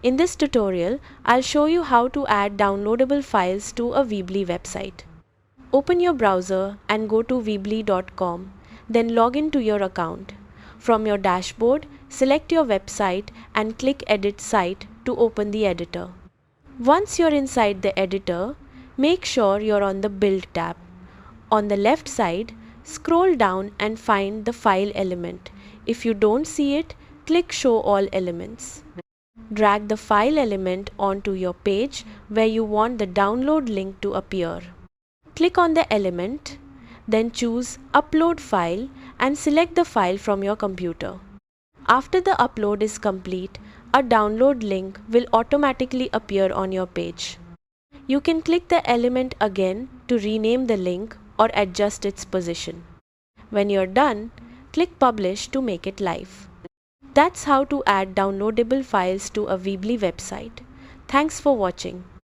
In this tutorial, I'll show you how to add downloadable files to a Weebly website. Open your browser and go to weebly.com, then log in to your account. From your dashboard, select your website and click Edit Site to open the editor. Once you're inside the editor, make sure you're on the Build tab. On the left side, scroll down and find the file element. If you don't see it, click Show All Elements. Drag the file element onto your page where you want the download link to appear. Click on the element, then choose Upload File and select the file from your computer. After the upload is complete, a download link will automatically appear on your page. You can click the element again to rename the link or adjust its position. When you're done, click Publish to make it live. That's how to add downloadable files to a Weebly website. Thanks for watching.